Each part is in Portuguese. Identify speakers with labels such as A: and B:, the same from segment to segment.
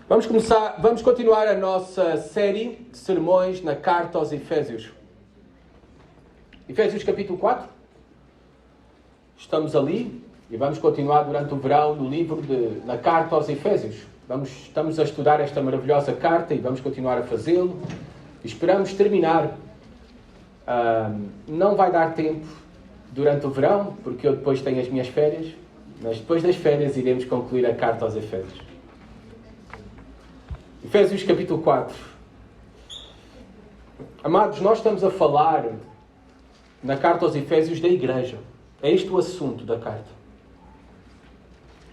A: Vamos continuar a nossa série de sermões na carta aos Efésios. Efésios capítulo 4. Estamos ali e vamos continuar durante o verão no livro na carta aos Efésios. Estamos a estudar esta maravilhosa carta e vamos continuar a fazê-lo. Esperamos terminar. Não vai dar tempo durante o verão, porque eu depois tenho as minhas férias, mas depois das férias iremos concluir a carta aos Efésios. Efésios capítulo 4. Amados, nós estamos a falar na carta aos Efésios da igreja. É este o assunto da carta.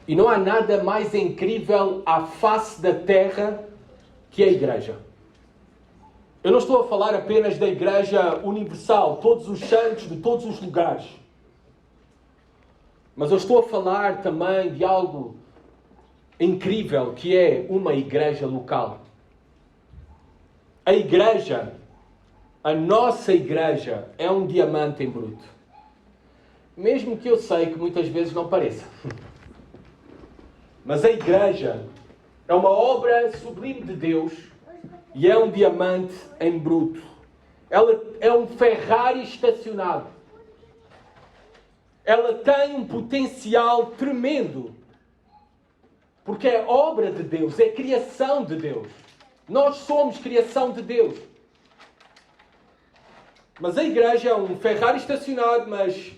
A: E não há nada mais incrível à face da terra que a igreja. Eu não estou a falar apenas da igreja universal, todos os santos de todos os lugares. Mas eu estou a falar também de algo incrível, que é uma igreja local. A igreja, a nossa igreja, é um diamante em bruto. Mesmo que eu sei que muitas vezes não pareça. Mas a igreja é uma obra sublime de Deus e é um diamante em bruto. Ela é um Ferrari estacionado. Ela tem um potencial tremendo. Porque é obra de Deus, é criação de Deus. Nós somos criação de Deus. Mas a igreja é um Ferrari estacionado, mas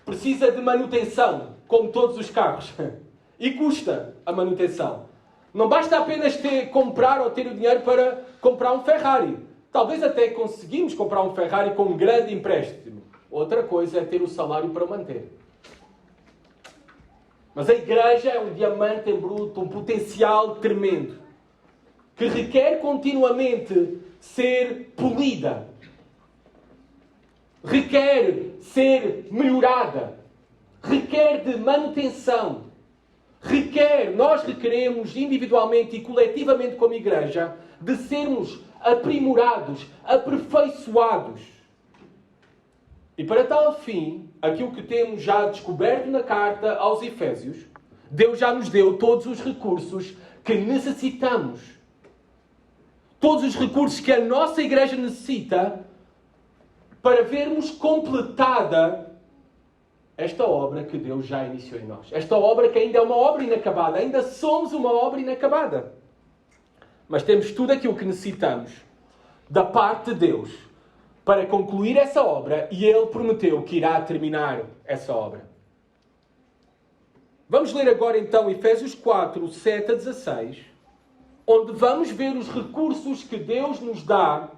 A: precisa de manutenção, como todos os carros. E custa a manutenção. Não basta apenas comprar ou ter o dinheiro para comprar um Ferrari. Talvez até conseguimos comprar um Ferrari com um grande empréstimo. Outra coisa é ter o salário para o manter. Mas a igreja é um diamante em bruto, um potencial tremendo, que requer continuamente ser polida, requer ser melhorada, requer de manutenção, nós requeremos individualmente e coletivamente como igreja, de sermos aprimorados, aperfeiçoados. E para tal fim, aquilo que temos já descoberto na carta aos Efésios, Deus já nos deu todos os recursos que necessitamos. Todos os recursos que a nossa igreja necessita para vermos completada esta obra que Deus já iniciou em nós. Esta obra que ainda é uma obra inacabada. Ainda somos uma obra inacabada. Mas temos tudo aquilo que necessitamos da parte de Deus para concluir essa obra, e Ele prometeu que irá terminar essa obra. Vamos ler agora então Efésios 4, 7 a 16, onde vamos ver os recursos que Deus nos dá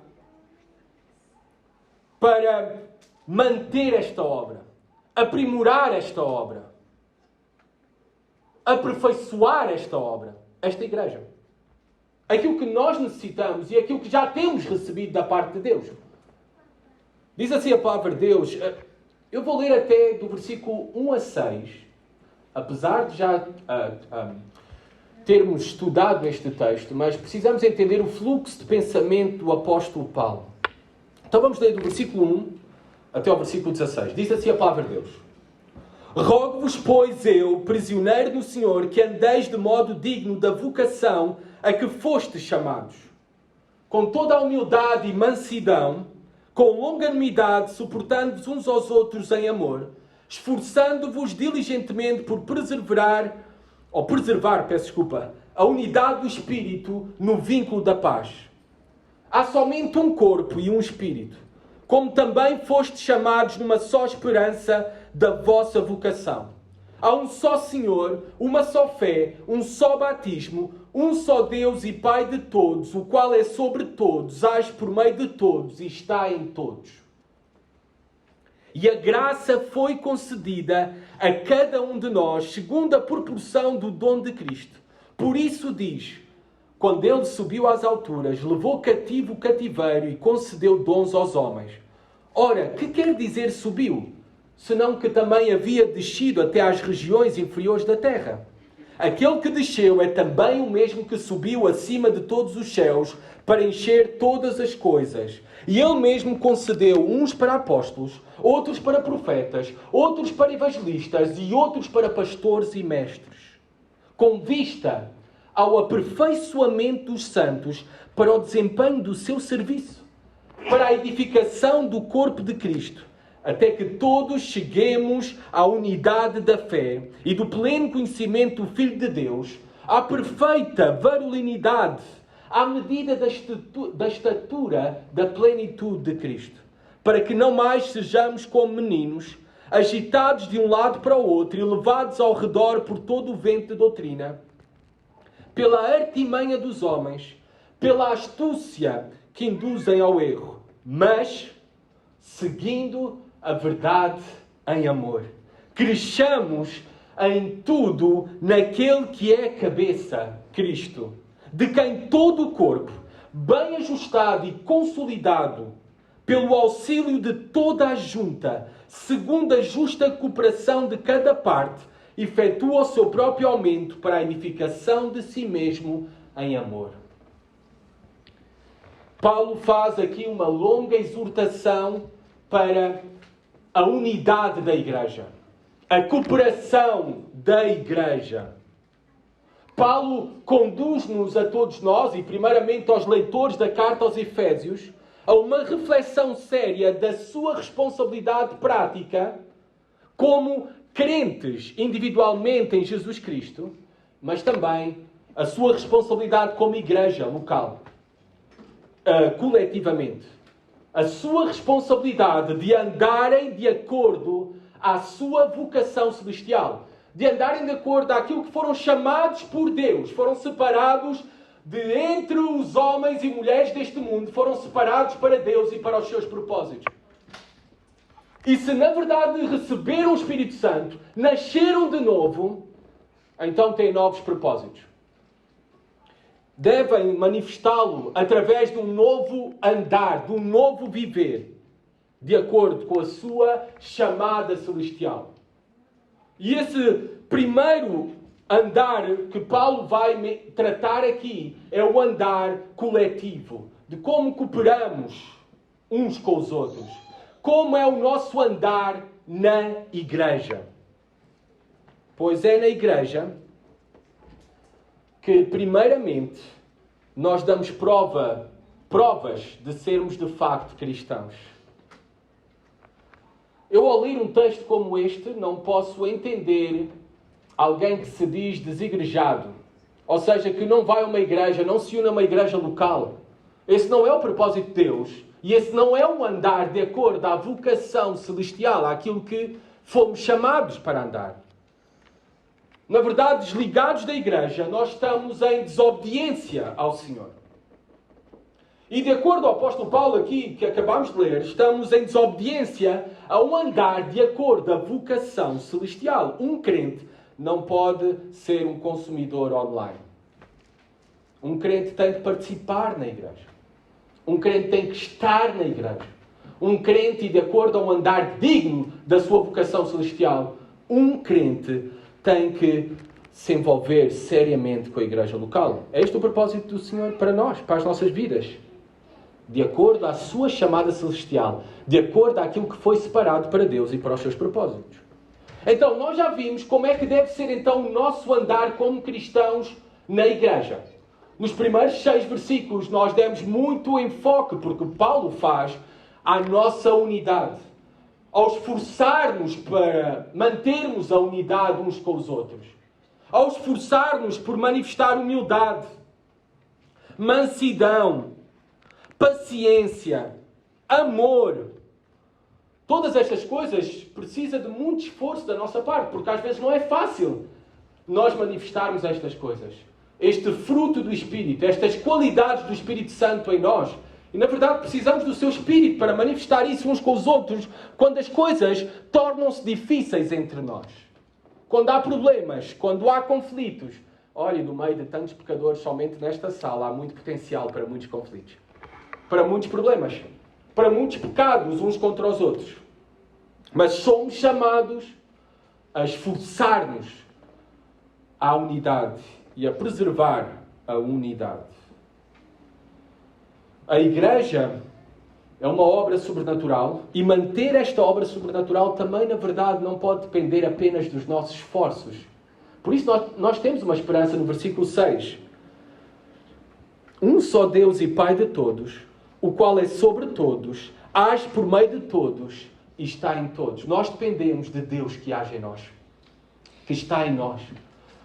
A: para manter esta obra, aprimorar esta obra, aperfeiçoar esta obra, esta igreja. Aquilo que nós necessitamos e aquilo que já temos recebido da parte de Deus. Diz assim a palavra de Deus. Eu vou ler até do versículo 1 a 6. Apesar de já termos estudado este texto, mas precisamos entender o fluxo de pensamento do apóstolo Paulo. Então vamos ler do versículo 1 até ao versículo 16. Diz assim a palavra de Deus. Rogo-vos, pois eu, prisioneiro do Senhor, que andeis de modo digno da vocação a que fostes chamados, com toda a humildade e mansidão, com longanimidade, suportando-vos uns aos outros em amor, esforçando-vos diligentemente por preservar a unidade do Espírito no vínculo da paz. Há somente um corpo e um Espírito, como também fostes chamados numa só esperança da vossa vocação. Há um só Senhor, uma só fé, um só batismo, um só Deus e Pai de todos, o qual é sobre todos, age por meio de todos e está em todos. E a graça foi concedida a cada um de nós, segundo a proporção do dom de Cristo. Por isso diz, quando ele subiu às alturas, levou cativo o cativeiro e concedeu dons aos homens. Ora, que quer dizer subiu? Senão que também havia descido até às regiões inferiores da terra. Aquele que desceu é também o mesmo que subiu acima de todos os céus para encher todas as coisas. E ele mesmo concedeu uns para apóstolos, outros para profetas, outros para evangelistas e outros para pastores e mestres, com vista ao aperfeiçoamento dos santos para o desempenho do seu serviço, para a edificação do corpo de Cristo, até que todos cheguemos à unidade da fé e do pleno conhecimento do Filho de Deus, à perfeita varolinidade, à medida da estatura da plenitude de Cristo, para que não mais sejamos como meninos, agitados de um lado para o outro e levados ao redor por todo o vento de doutrina, pela artimanha dos homens, pela astúcia que induzem ao erro, mas seguindo a verdade em amor. Cresçamos em tudo naquele que é a cabeça, Cristo, de quem todo o corpo, bem ajustado e consolidado, pelo auxílio de toda a junta, segundo a justa cooperação de cada parte, efetua o seu próprio aumento para a edificação de si mesmo em amor. Paulo faz aqui uma longa exortação para a unidade da igreja, a cooperação da igreja. Paulo conduz-nos a todos nós, e primeiramente aos leitores da carta aos Efésios, a uma reflexão séria da sua responsabilidade prática como crentes individualmente em Jesus Cristo, mas também a sua responsabilidade como igreja local, coletivamente. A sua responsabilidade de andarem de acordo à sua vocação celestial, de andarem de acordo àquilo que foram chamados por Deus, foram separados de entre os homens e mulheres deste mundo, foram separados para Deus e para os seus propósitos. E se na verdade receberam o Espírito Santo, nasceram de novo, então têm novos propósitos. Devem manifestá-lo através de um novo andar, de um novo viver, de acordo com a sua chamada celestial. E esse primeiro andar que Paulo vai tratar aqui é o andar coletivo, de como cooperamos uns com os outros. Como é o nosso andar na igreja? Pois é na igreja que, primeiramente, nós damos provas de sermos de facto cristãos. Eu, ao ler um texto como este, não posso entender alguém que se diz desigrejado, ou seja, que não vai a uma igreja, não se une a uma igreja local. Esse não é o propósito de Deus, e esse não é o andar de acordo à vocação celestial, àquilo que fomos chamados para andar. Na verdade, desligados da igreja, nós estamos em desobediência ao Senhor. E de acordo ao apóstolo Paulo aqui, que acabamos de ler, estamos em desobediência a um andar de acordo à vocação celestial. Um crente não pode ser um consumidor online. Um crente tem que participar na igreja. Um crente tem que estar na igreja. Um crente, de acordo a um andar digno da sua vocação celestial, um crente tem que se envolver seriamente com a igreja local. É este o propósito do Senhor para nós, para as nossas vidas. De acordo à sua chamada celestial, de acordo àquilo que foi separado para Deus e para os seus propósitos. Então, nós já vimos como é que deve ser então o nosso andar como cristãos na igreja. Nos primeiros 6 versículos nós demos muito enfoque, porque Paulo faz, à nossa unidade. Ao esforçar-nos para mantermos a unidade uns com os outros. Ao esforçar-nos por manifestar humildade, mansidão, paciência, amor. Todas estas coisas precisam de muito esforço da nossa parte, porque às vezes não é fácil nós manifestarmos estas coisas. Este fruto do Espírito, estas qualidades do Espírito Santo em nós. E na verdade precisamos do seu Espírito para manifestar isso uns com os outros quando as coisas tornam-se difíceis entre nós. Quando há problemas, quando há conflitos. Olha, no meio de tantos pecadores, somente nesta sala há muito potencial para muitos conflitos. Para muitos problemas. Para muitos pecados uns contra os outros. Mas somos chamados a esforçar-nos à unidade e a preservar a unidade. A igreja é uma obra sobrenatural e manter esta obra sobrenatural também, na verdade, não pode depender apenas dos nossos esforços. Por isso nós temos uma esperança no versículo 6. Um só Deus e Pai de todos, o qual é sobre todos, age por meio de todos e está em todos. Nós dependemos de Deus que age em nós, que está em nós.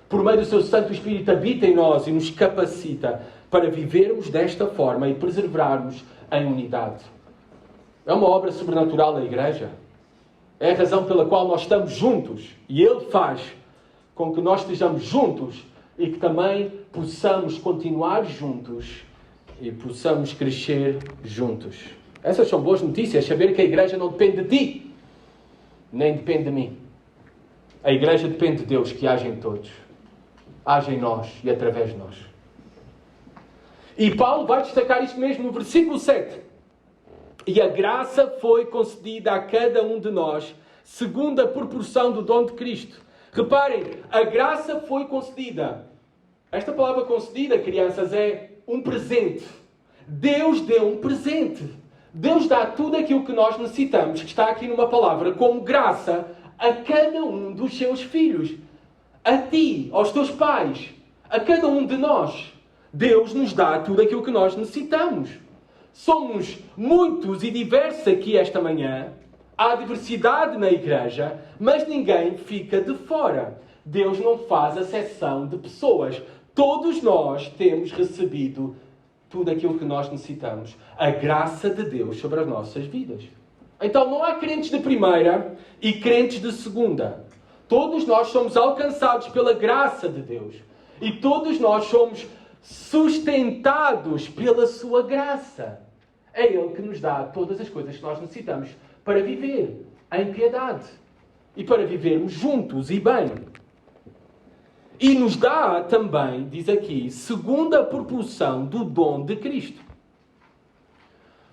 A: Por meio do seu Santo Espírito habita em nós e nos capacita para vivermos desta forma e preservarmos em unidade. É uma obra sobrenatural da Igreja. É a razão pela qual nós estamos juntos. E Ele faz com que nós estejamos juntos e que também possamos continuar juntos e possamos crescer juntos. Essas são boas notícias. Saber que a Igreja não depende de ti, nem depende de mim. A Igreja depende de Deus que age em todos. Age em nós e através de nós. E Paulo vai destacar isto mesmo no versículo 7. E a graça foi concedida a cada um de nós, segundo a proporção do dom de Cristo. Reparem, a graça foi concedida. Esta palavra concedida, crianças, é um presente. Deus deu um presente. Deus dá tudo aquilo que nós necessitamos, que está aqui numa palavra, como graça, a cada um dos seus filhos. A ti, aos teus pais, a cada um de nós. Deus nos dá tudo aquilo que nós necessitamos. Somos muitos e diversos aqui esta manhã. Há diversidade na igreja, mas ninguém fica de fora. Deus não faz acepção de pessoas. Todos nós temos recebido tudo aquilo que nós necessitamos. A graça de Deus sobre as nossas vidas. Então não há crentes de primeira e crentes de segunda. Todos nós somos alcançados pela graça de Deus. E todos nós somos sustentados pela sua graça. É Ele que nos dá todas as coisas que nós necessitamos para viver em piedade. E para vivermos juntos e bem. E nos dá também, diz aqui, segundo a proporção do dom de Cristo.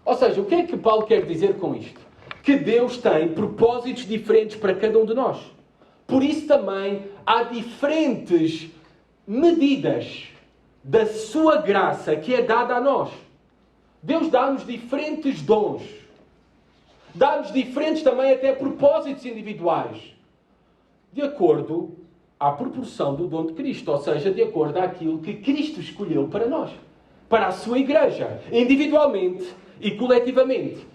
A: Ou seja, o que é que Paulo quer dizer com isto? Que Deus tem propósitos diferentes para cada um de nós. Por isso também há diferentes medidas da sua graça que é dada a nós. Deus dá-nos diferentes dons. Dá-nos diferentes também até propósitos individuais. De acordo à proporção do dom de Cristo. Ou seja, de acordo àquilo que Cristo escolheu para nós. Para a sua igreja. Individualmente e coletivamente.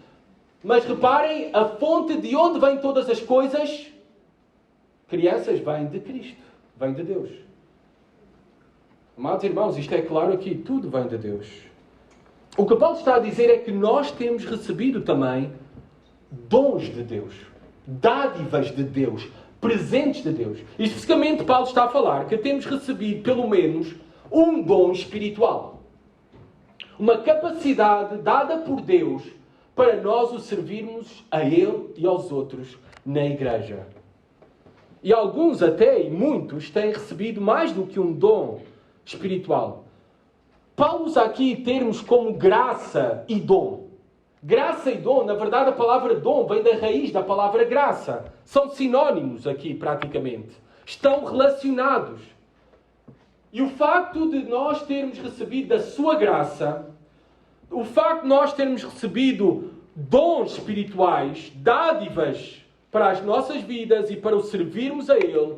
A: Mas reparem, a fonte de onde vêm todas as coisas, crianças, vem de Cristo. Vem de Deus. Amados irmãos, isto é claro aqui. Tudo vem de Deus. O que Paulo está a dizer é que nós temos recebido também dons de Deus. Dádivas de Deus. Presentes de Deus. E especificamente Paulo está a falar que temos recebido pelo menos um dom espiritual. Uma capacidade dada por Deus para nós o servirmos a Ele e aos outros na igreja. E alguns até, e muitos, têm recebido mais do que um dom espiritual. Paulo usa aqui termos como graça e dom. Graça e dom, na verdade a palavra dom vem da raiz da palavra graça. São sinónimos aqui praticamente. Estão relacionados. E o facto de nós termos recebido da sua graça, o facto de nós termos recebido dons espirituais, dádivas para as nossas vidas e para o servirmos a Ele,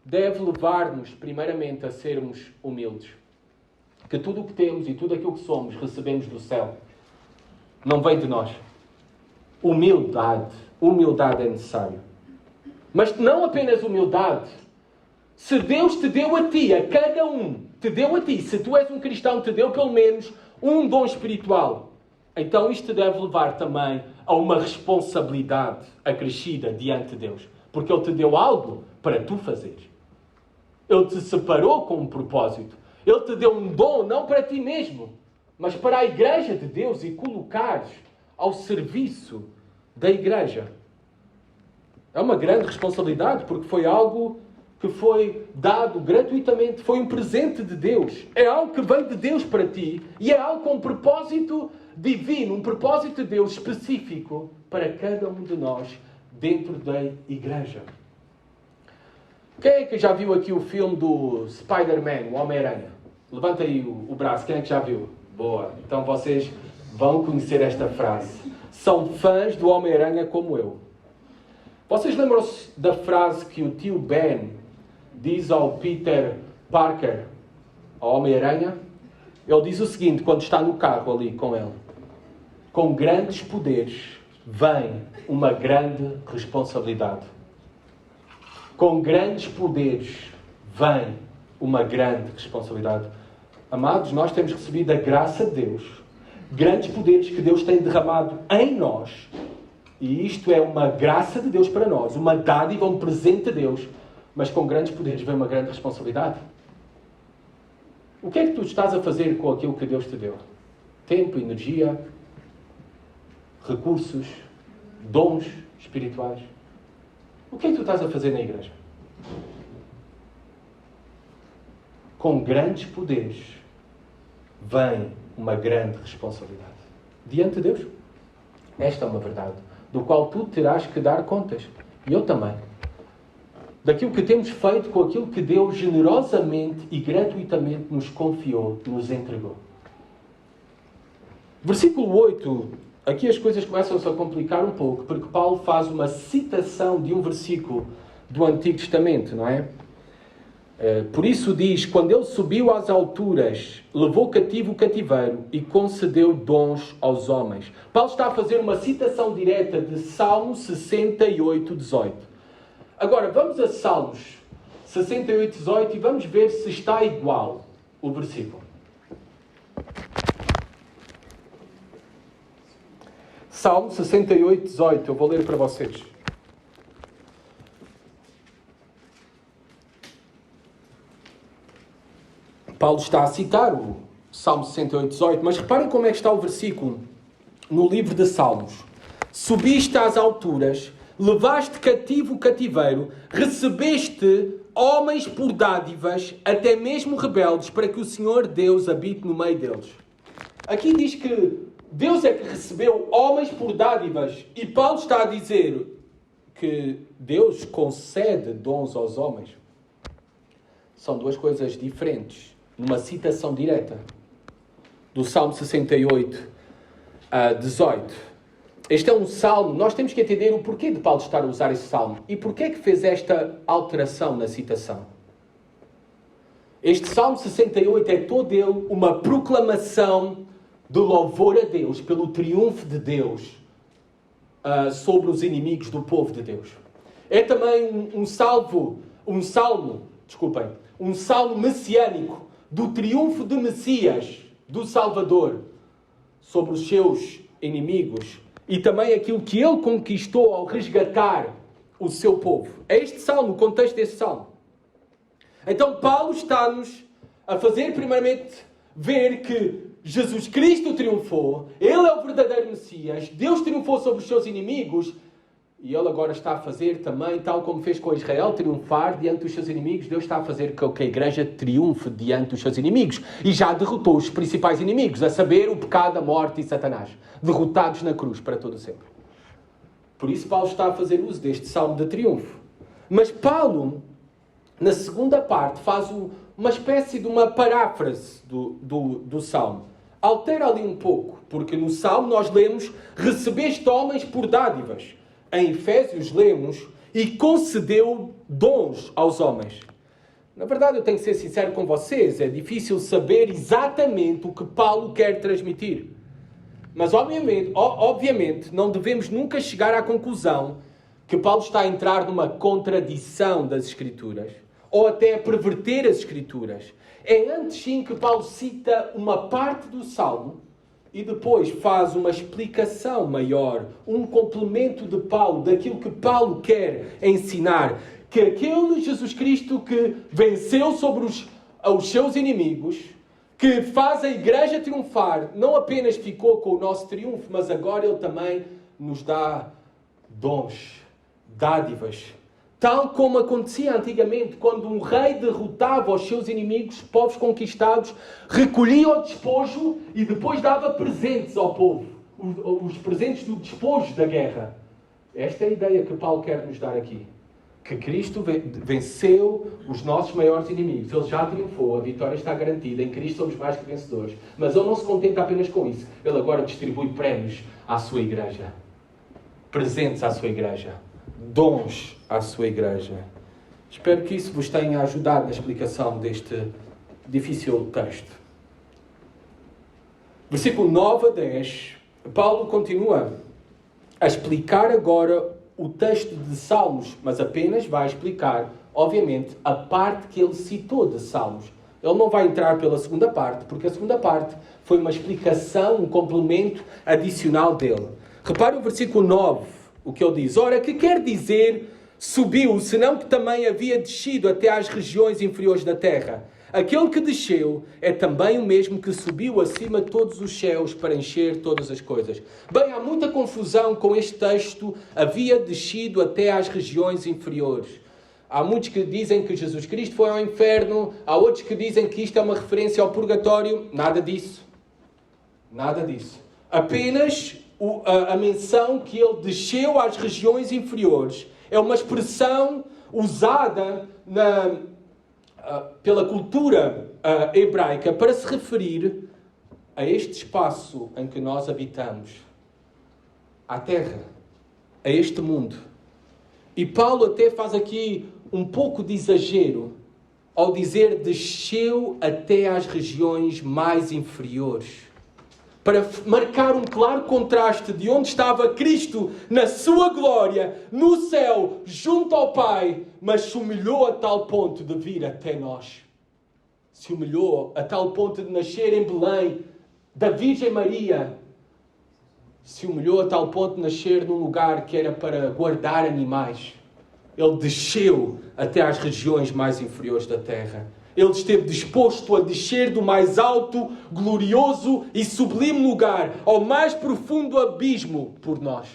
A: deve levar-nos primeiramente a sermos humildes. Que tudo o que temos e tudo aquilo que somos recebemos do céu. Não vem de nós. Humildade. Humildade é necessário. Mas não apenas humildade. Se Deus te deu a ti, a cada um, te deu a ti, se tu és um cristão, te deu pelo menos um dom espiritual, então isto te deve levar também a uma responsabilidade acrescida diante de Deus. Porque Ele te deu algo para tu fazeres. Ele te separou com um propósito. Ele te deu um dom, não para ti mesmo, mas para a igreja de Deus e colocares ao serviço da igreja. É uma grande responsabilidade, porque foi algo que foi dado gratuitamente. Foi um presente de Deus. É algo que vem de Deus para ti e é algo com um propósito divino, um propósito de Deus específico para cada um de nós dentro da igreja. Quem é que já viu aqui o filme do Spider-Man, o Homem-Aranha? Levanta aí o braço. Quem é que já viu? Boa. Então vocês vão conhecer esta frase. São fãs do Homem-Aranha como eu. Vocês lembram-se da frase que o tio Ben diz ao Peter Parker, ao Homem-Aranha, ele diz o seguinte, quando está no carro ali com ele: com grandes poderes vem uma grande responsabilidade. Com grandes poderes vem uma grande responsabilidade. Amados, nós temos recebido a graça de Deus, grandes poderes que Deus tem derramado em nós, e isto é uma graça de Deus para nós, uma dádiva, um presente de Deus, mas com grandes poderes vem uma grande responsabilidade. O que é que tu estás a fazer com aquilo que Deus te deu? Tempo, energia, recursos, dons espirituais. O que é que tu estás a fazer na igreja? Com grandes poderes vem uma grande responsabilidade. Diante de Deus, esta é uma verdade, do qual tu terás que dar contas. E eu também. Daquilo que temos feito com aquilo que Deus generosamente e gratuitamente nos confiou, nos entregou. Versículo 8, aqui as coisas começam-se a complicar um pouco, porque Paulo faz uma citação de um versículo do Antigo Testamento, não é? Por isso diz, quando ele subiu às alturas, levou cativo o cativeiro e concedeu dons aos homens. Paulo está a fazer uma citação direta de Salmo 68, 18. Agora, vamos a Salmos 68, 18 e vamos ver se está igual o versículo. Salmo 68, 18. Eu vou ler para vocês. Paulo está a citar o Salmo 68, 18, mas reparem como é que está o versículo no livro de Salmos. Subiste às alturas, levaste cativo o cativeiro, recebeste homens por dádivas, até mesmo rebeldes, para que o Senhor Deus habite no meio deles. Aqui diz que Deus é que recebeu homens por dádivas, e Paulo está a dizer que Deus concede dons aos homens. São duas coisas diferentes. Numa citação direta do Salmo 68, 18. Este é um salmo, nós temos que entender o porquê de Paulo estar a usar esse salmo. E porquê é que fez esta alteração na citação. Este Salmo 68 é todo ele uma proclamação de louvor a Deus, pelo triunfo de Deus sobre os inimigos do povo de Deus. É também um salmo messiânico, do triunfo de Messias, do Salvador, sobre os seus inimigos, e também aquilo que ele conquistou ao resgatar o seu povo. É este salmo, o contexto deste salmo. Então Paulo está-nos a fazer primeiramente ver que Jesus Cristo triunfou, Ele é o verdadeiro Messias, Deus triunfou sobre os seus inimigos, e Ele agora está a fazer também, tal como fez com Israel, triunfar diante dos seus inimigos. Deus está a fazer com que a igreja triunfe diante dos seus inimigos. E já derrotou os principais inimigos, a saber, o pecado, a morte e Satanás. Derrotados na cruz para todo sempre. Por isso Paulo está a fazer uso deste salmo de triunfo. Mas Paulo, na segunda parte, faz uma espécie de uma paráfrase do salmo. Altera ali um pouco, porque no salmo nós lemos: recebeste homens por dádivas. Em Efésios lemos: e concedeu dons aos homens. Na verdade, eu tenho que ser sincero com vocês, é difícil saber exatamente o que Paulo quer transmitir. Mas, obviamente, não devemos nunca chegar à conclusão que Paulo está a entrar numa contradição das Escrituras, ou até a perverter as Escrituras. É antes, sim, que Paulo cita uma parte do Salmo, e depois faz uma explicação maior, um complemento de Paulo, daquilo que Paulo quer ensinar. Que aquele Jesus Cristo que venceu sobre os seus inimigos, que faz a igreja triunfar, não apenas ficou com o nosso triunfo, mas agora Ele também nos dá dons, dádivas. Tal como acontecia antigamente, quando um rei derrotava os seus inimigos, povos conquistados, recolhia o despojo e depois dava presentes ao povo. Os presentes do despojo da guerra. Esta é a ideia que Paulo quer nos dar aqui. Que Cristo venceu os nossos maiores inimigos. Ele já triunfou, a vitória está garantida. Em Cristo somos mais que vencedores. Mas Ele não se contenta apenas com isso. Ele agora distribui prémios à sua igreja. Presentes à sua igreja. Dons à sua igreja. Espero que isso vos tenha ajudado na explicação deste difícil texto. Versículo 9 a 10, Paulo continua a explicar agora o texto de Salmos, mas apenas vai explicar, obviamente, a parte que ele citou de Salmos. Ele não vai entrar pela segunda parte, porque a segunda parte foi uma explicação, um complemento adicional dele. Repare o versículo 9, o que ele diz. Ora, que quer dizer subiu, senão que também havia descido até às regiões inferiores da terra? Aquele que desceu é também o mesmo que subiu acima de todos os céus para encher todas as coisas. Bem, há muita confusão com este texto, havia descido até às regiões inferiores. Há muitos que dizem que Jesus Cristo foi ao inferno, há outros que dizem que isto é uma referência ao purgatório. Nada disso. Nada disso. Apenas a menção que ele desceu às regiões inferiores é uma expressão usada pela cultura hebraica para se referir a este espaço em que nós habitamos, à Terra, a este mundo. E Paulo até faz aqui um pouco de exagero ao dizer desceu até às regiões mais inferiores, para marcar um claro contraste de onde estava Cristo na sua glória, no céu, junto ao Pai, mas se humilhou a tal ponto de vir até nós. Se humilhou a tal ponto de nascer em Belém, da Virgem Maria. Se humilhou a tal ponto de nascer num lugar que era para guardar animais. Ele desceu até às regiões mais inferiores da terra. Ele esteve disposto a descer do mais alto, glorioso e sublime lugar ao mais profundo abismo por nós.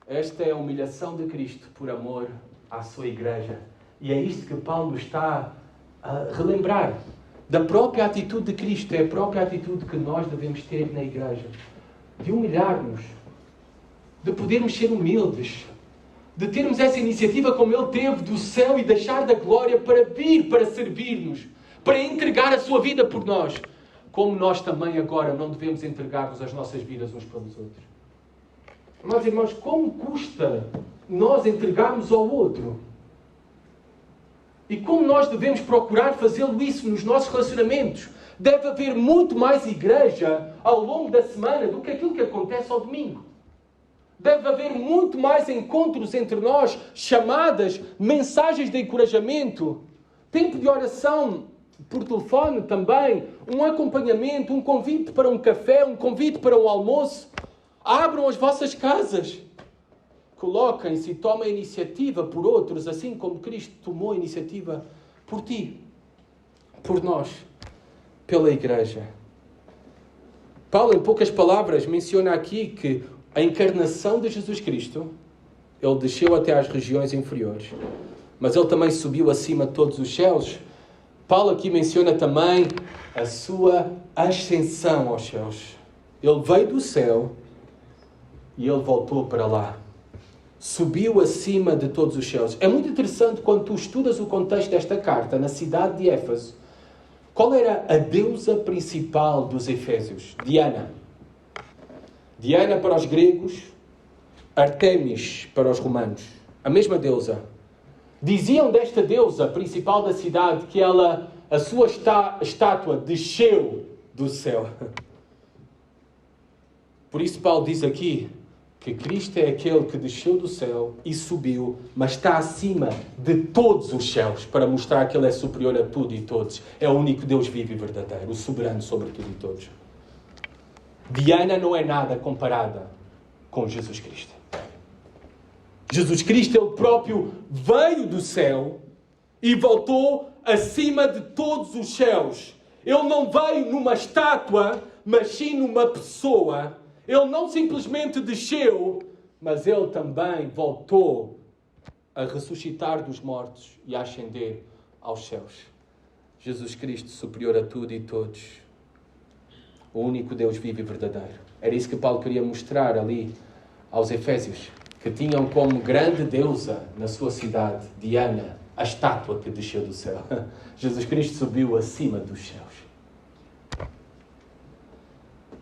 A: Esta é a humilhação de Cristo por amor à sua igreja. E é isto que Paulo está a relembrar. Da própria atitude de Cristo. É a própria atitude que nós devemos ter na igreja. De humilhar-nos. De podermos ser humildes. De termos essa iniciativa como Ele teve do céu e deixar da glória para vir, para servir-nos, para entregar a sua vida por nós. Como nós também agora não devemos entregar-nos as nossas vidas uns pelos outros. Mas, irmãos, como custa nós entregarmos ao outro? E como nós devemos procurar fazê-lo isso nos nossos relacionamentos? Deve haver muito mais igreja ao longo da semana do que aquilo que acontece ao domingo. Deve haver muito mais encontros entre nós, chamadas, mensagens de encorajamento, tempo de oração por telefone também, um acompanhamento, um convite para um café, um convite para um almoço. Abram as vossas casas. Coloquem-se e tomem a iniciativa por outros, assim como Cristo tomou a iniciativa por ti, por nós, pela igreja. Paulo, em poucas palavras, menciona aqui que a encarnação de Jesus Cristo, Ele desceu até às regiões inferiores, mas Ele também subiu acima de todos os céus. Paulo aqui menciona também a sua ascensão aos céus. Ele veio do céu e Ele voltou para lá. Subiu acima de todos os céus. É muito interessante quando tu estudas o contexto desta carta, na cidade de Éfeso. Qual era a deusa principal dos Efésios? Diana. Diana para os gregos, Artemis para os romanos. A mesma deusa. Diziam desta deusa principal da cidade que a sua estátua desceu do céu. Por isso Paulo diz aqui que Cristo é aquele que desceu do céu e subiu, mas está acima de todos os céus, para mostrar que Ele é superior a tudo e todos. É o único Deus vivo e verdadeiro, o soberano sobre tudo e todos. Diana não é nada comparada com Jesus Cristo. Jesus Cristo, Ele próprio, veio do céu e voltou acima de todos os céus. Ele não veio numa estátua, mas sim numa pessoa. Ele não simplesmente desceu, mas Ele também voltou a ressuscitar dos mortos e a ascender aos céus. Jesus Cristo, superior a tudo e todos. O único Deus vivo e verdadeiro. Era isso que Paulo queria mostrar ali aos Efésios, que tinham como grande deusa na sua cidade, Diana, a estátua que desceu do céu. Jesus Cristo subiu acima dos céus.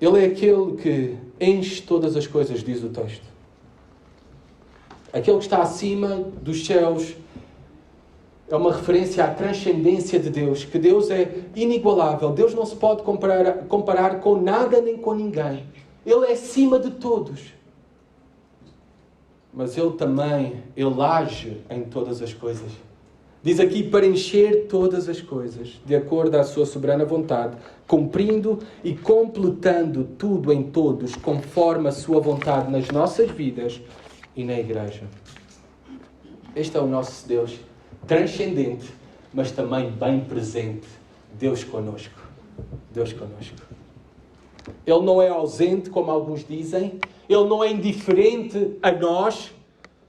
A: Ele é aquele que enche todas as coisas, diz o texto. Aquele que está acima dos céus é uma referência à transcendência de Deus, que Deus é inigualável. Deus não se pode comparar com nada nem com ninguém. Ele é acima de todos. Mas Ele também, Ele age em todas as coisas. Diz aqui, para encher todas as coisas, de acordo à sua soberana vontade, cumprindo e completando tudo em todos, conforme a sua vontade nas nossas vidas e na igreja. Este é o nosso Deus, transcendente, mas também bem presente. Deus conosco. Deus conosco. Ele não é ausente, como alguns dizem. Ele não é indiferente a nós,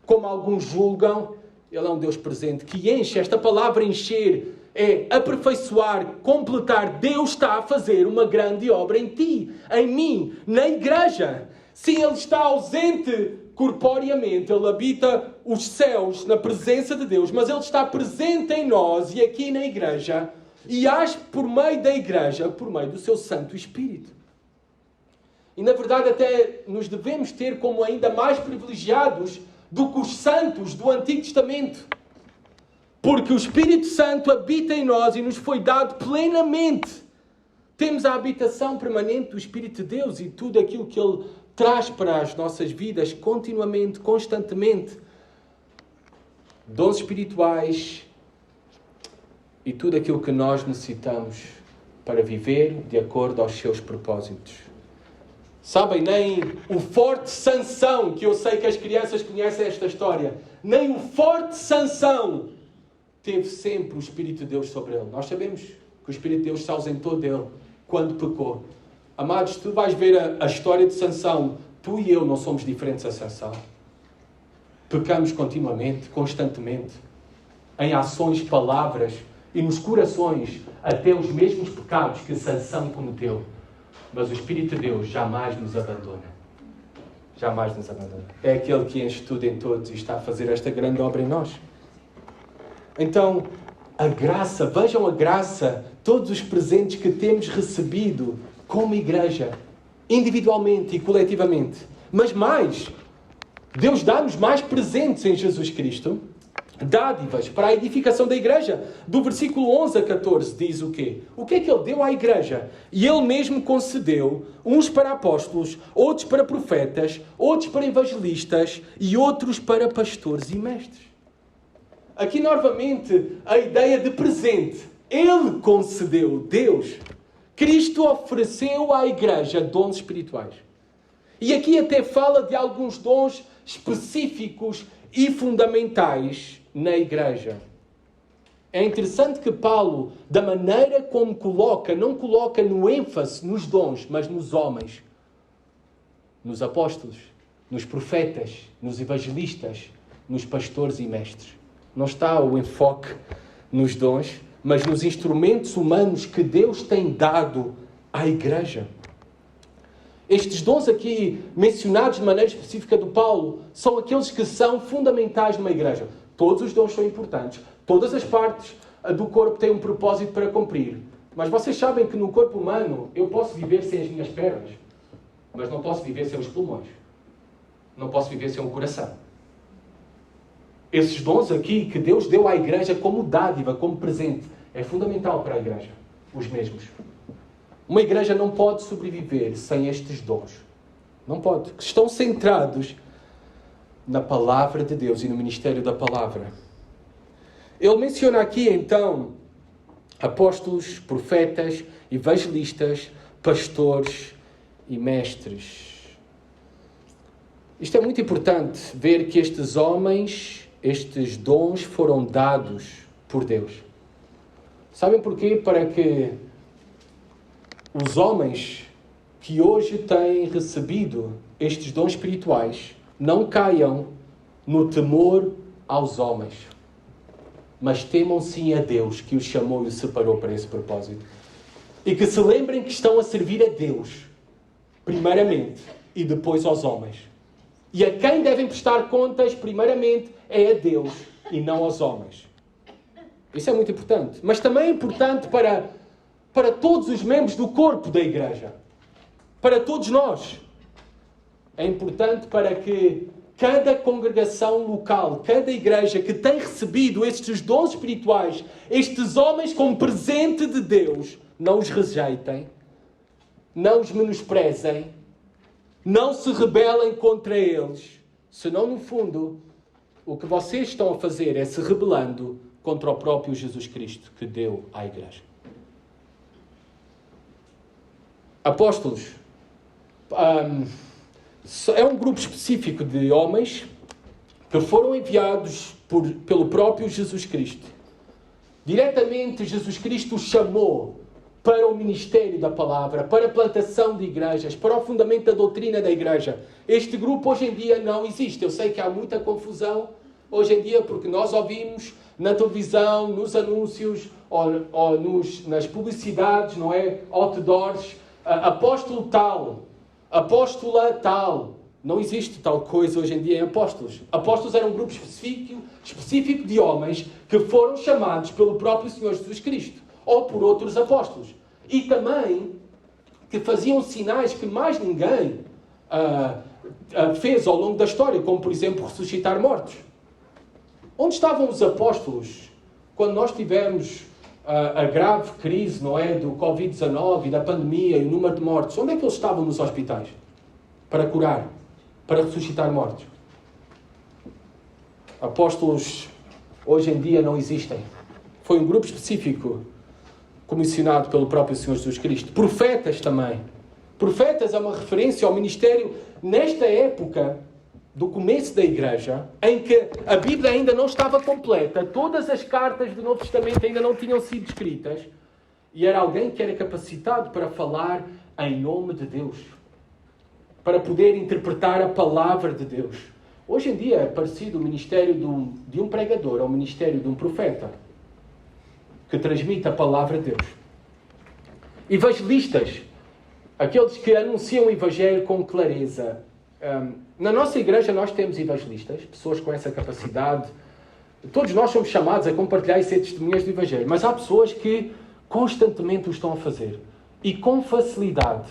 A: como alguns julgam. Ele é um Deus presente que enche. Esta palavra encher é aperfeiçoar, completar. Deus está a fazer uma grande obra em ti, em mim, na igreja. Sim, Ele está ausente corporeamente. Ele habita os céus na presença de Deus, mas Ele está presente em nós e aqui na igreja e age por meio da igreja, por meio do seu Santo Espírito. E na verdade até nos devemos ter como ainda mais privilegiados do que os santos do Antigo Testamento. Porque o Espírito Santo habita em nós e nos foi dado plenamente. Temos a habitação permanente do Espírito de Deus e tudo aquilo que Ele traz para as nossas vidas continuamente, constantemente. Dons espirituais e tudo aquilo que nós necessitamos para viver de acordo aos seus propósitos. Sabem, nem o forte Sansão, que eu sei que as crianças conhecem esta história, nem o forte Sansão teve sempre o Espírito de Deus sobre ele. Nós sabemos que o Espírito de Deus se ausentou dele quando pecou. Amados, tu vais ver a história de Sansão. Tu e eu não somos diferentes a Sansão. Pecamos continuamente, constantemente, em ações, palavras e nos corações, até os mesmos pecados que Sansão cometeu. Mas o Espírito de Deus jamais nos abandona. Jamais nos abandona. É aquele que enche tudo em todos e está a fazer esta grande obra em nós. Então, a graça, vejam a graça, todos os presentes que temos recebido como igreja, individualmente e coletivamente. Mas mais, Deus dá-nos mais presentes em Jesus Cristo, dádivas para a edificação da igreja. Do versículo 11 a 14 diz o quê? O que é que Ele deu à igreja? E Ele mesmo concedeu uns para apóstolos, outros para profetas, outros para evangelistas e outros para pastores e mestres. Aqui novamente a ideia de presente. Ele concedeu, Deus. Cristo ofereceu à igreja dons espirituais. E aqui até fala de alguns dons específicos e fundamentais na igreja. É interessante que Paulo, da maneira como coloca, não coloca no ênfase nos dons, mas nos homens, nos apóstolos, nos profetas, nos evangelistas, nos pastores e mestres. Não está o enfoque nos dons, mas nos instrumentos humanos que Deus tem dado à igreja. Estes dons aqui mencionados de maneira específica do Paulo são aqueles que são fundamentais numa igreja. Todos os dons são importantes. Todas as partes do corpo têm um propósito para cumprir. Mas vocês sabem que no corpo humano eu posso viver sem as minhas pernas, mas não posso viver sem os pulmões. Não posso viver sem o coração. Esses dons aqui que Deus deu à igreja como dádiva, como presente, é fundamental para a igreja. Os mesmos. Uma igreja não pode sobreviver sem estes dons. Não pode. Estão centrados na palavra de Deus e no ministério da palavra. Ele menciona aqui, então, apóstolos, profetas, evangelistas, pastores e mestres. Isto é muito importante, ver que estes homens, estes dons foram dados por Deus. Sabem porquê? Para que os homens que hoje têm recebido estes dons espirituais não caiam no temor aos homens, mas temam sim a Deus que os chamou e os separou para esse propósito. E que se lembrem que estão a servir a Deus, primeiramente, e depois aos homens. E a quem devem prestar contas, primeiramente, é a Deus e não aos homens. Isso é muito importante. Mas também é importante para todos os membros do corpo da igreja. Para todos nós. É importante para que cada congregação local, cada igreja que tem recebido estes dons espirituais, estes homens como presente de Deus, não os rejeitem, não os menosprezem, não se rebelem contra eles, senão, no fundo, o que vocês estão a fazer é se rebelando contra o próprio Jesus Cristo que deu à igreja. Apóstolos é um grupo específico de homens que foram enviados pelo próprio Jesus Cristo. Diretamente, Jesus Cristo os chamou para o ministério da palavra, para a plantação de igrejas, para o fundamento da doutrina da igreja. Este grupo hoje em dia não existe. Eu sei que há muita confusão hoje em dia, porque nós ouvimos na televisão, nos anúncios, ou nas publicidades, não é? Outdoors, apóstolo tal, apóstola tal. Não existe tal coisa hoje em dia em apóstolos. Apóstolos era um grupo específico de homens que foram chamados pelo próprio Senhor Jesus Cristo, ou por outros apóstolos. E também que faziam sinais que mais ninguém fez ao longo da história, como por exemplo ressuscitar mortos. Onde estavam os apóstolos quando nós tivemos a grave crise, não é, do Covid-19 e da pandemia e o número de mortos? Onde é que eles estavam nos hospitais? Para curar, para ressuscitar mortos. Apóstolos hoje em dia não existem. Foi um grupo específico comissionado pelo próprio Senhor Jesus Cristo. Profetas também. Profetas é uma referência ao ministério nesta época do começo da igreja, em que a Bíblia ainda não estava completa, todas as cartas do Novo Testamento ainda não tinham sido escritas, e era alguém que era capacitado para falar em nome de Deus, para poder interpretar a palavra de Deus. Hoje em dia é parecido o ministério de um pregador ao ministério de um profeta, que transmite a palavra de Deus. Evangelistas, aqueles que anunciam o Evangelho com clareza. Na nossa igreja nós temos evangelistas, pessoas com essa capacidade. Todos nós somos chamados a compartilhar e ser testemunhas do Evangelho, mas há pessoas que constantemente o estão a fazer e com facilidade.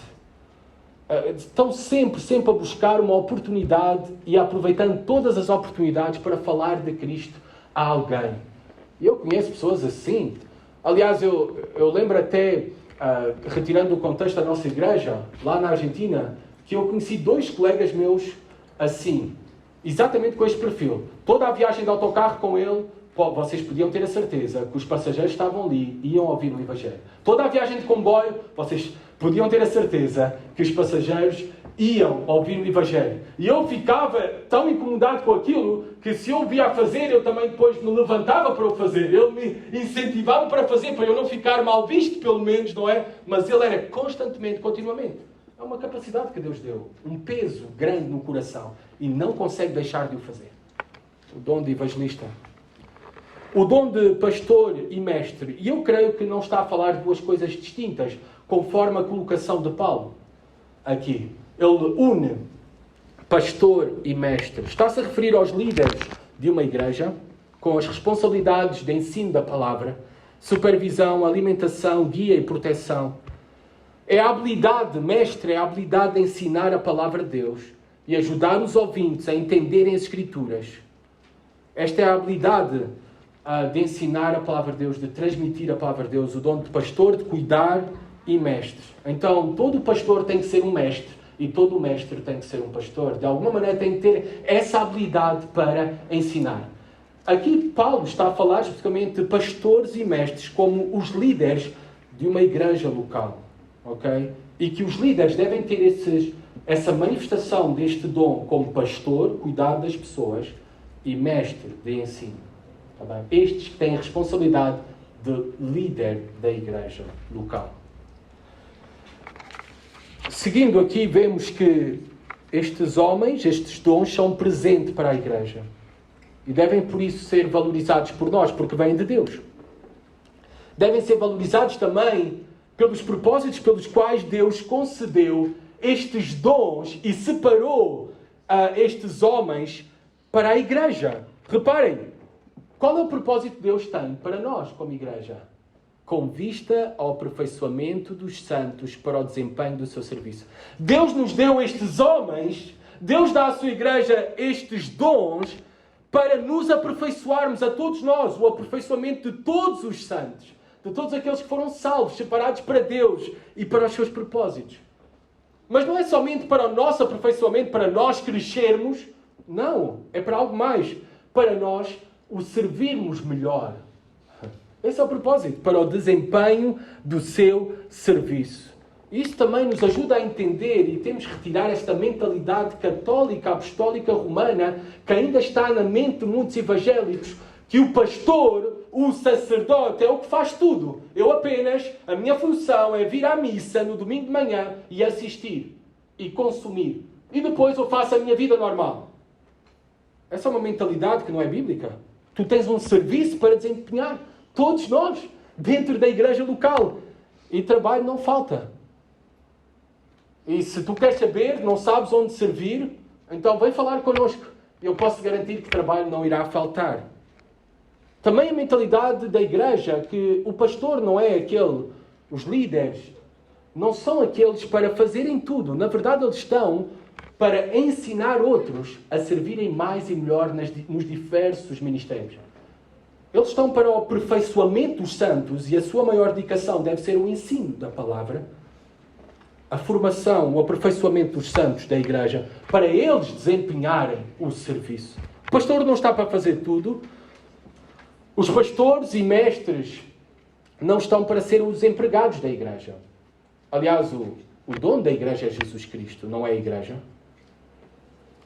A: Estão sempre a buscar uma oportunidade e aproveitando todas as oportunidades para falar de Cristo a alguém. Eu conheço pessoas assim. Aliás, eu lembro até, retirando o contexto da nossa igreja, lá na Argentina, que eu conheci 2 colegas meus assim, exatamente com este perfil. Toda a viagem de autocarro com ele, vocês podiam ter a certeza que os passageiros estavam ali e iam ouvir o Evangelho. Toda a viagem de comboio, vocês podiam ter a certeza que os passageiros iam ouvir o Evangelho. E eu ficava tão incomodado com aquilo que se eu via a fazer, eu também depois me levantava para o fazer. Ele me incentivava para fazer, para eu não ficar mal visto, pelo menos, não é? Mas ele era constantemente, continuamente. É uma capacidade que Deus deu, um peso grande no coração e não consegue deixar de o fazer. O dom de evangelista. O dom de pastor e mestre. E eu creio que não está a falar de 2 coisas distintas, conforme a colocação de Paulo aqui. Ele une pastor e mestre. Está-se a referir aos líderes de uma igreja com as responsabilidades de ensino da palavra, supervisão, alimentação, guia e proteção. É a habilidade, mestre, é a habilidade de ensinar a palavra de Deus e ajudar os ouvintes a entenderem as Escrituras. Esta é a habilidade de ensinar a palavra de Deus, de transmitir a palavra de Deus, o dom de pastor, de cuidar e mestre. Então, todo pastor tem que ser um mestre e todo mestre tem que ser um pastor. De alguma maneira tem que ter essa habilidade para ensinar. Aqui Paulo está a falar especificamente de pastores e mestres como os líderes de uma igreja local. Okay? E que os líderes devem ter essa manifestação deste dom como pastor, cuidar das pessoas, e mestre de ensino. Tá bem? Estes que têm a responsabilidade de líder da igreja local. Seguindo aqui, vemos que estes homens, estes dons, são presente para a igreja. E devem, por isso, ser valorizados por nós, porque vêm de Deus. Devem ser valorizados também pelos propósitos pelos quais Deus concedeu estes dons e separou estes homens para a igreja. Reparem, qual é o propósito que Deus tem para nós como igreja? Com vista ao aperfeiçoamento dos santos para o desempenho do seu serviço. Deus nos deu estes homens Deus dá à sua igreja estes dons para nos aperfeiçoarmos a todos nós, o aperfeiçoamento de todos os santos, de todos aqueles que foram salvos, separados para Deus e para os seus propósitos. Mas não é somente para o nosso aperfeiçoamento, para nós crescermos, não, é para algo mais, para nós o servirmos melhor. Esse é o propósito, para o desempenho do seu serviço. Isso também nos ajuda a entender e temos que retirar esta mentalidade católica, apostólica, romana, que ainda está na mente de muitos evangélicos, que o pastor, o sacerdote, é o que faz tudo. A minha função é vir à missa no domingo de manhã e assistir e consumir. E depois eu faço a minha vida normal. Essa é uma mentalidade que não é bíblica. Tu tens um serviço para desempenhar. Todos nós, dentro da igreja local. E trabalho não falta. E se tu queres saber, não sabes onde servir, então vem falar connosco. Eu posso garantir que trabalho não irá faltar. Também a mentalidade da igreja, que o pastor não é aquele, os líderes, não são aqueles para fazerem tudo. Na verdade, eles estão para ensinar outros a servirem mais e melhor nos diversos ministérios. Eles estão para o aperfeiçoamento dos santos e a sua maior dedicação deve ser o ensino da palavra, a formação, o aperfeiçoamento dos santos da igreja, para eles desempenharem o serviço. O pastor não está para fazer tudo. Os pastores e mestres não estão para ser os empregados da igreja. Aliás, o dono da igreja é Jesus Cristo, não é a igreja.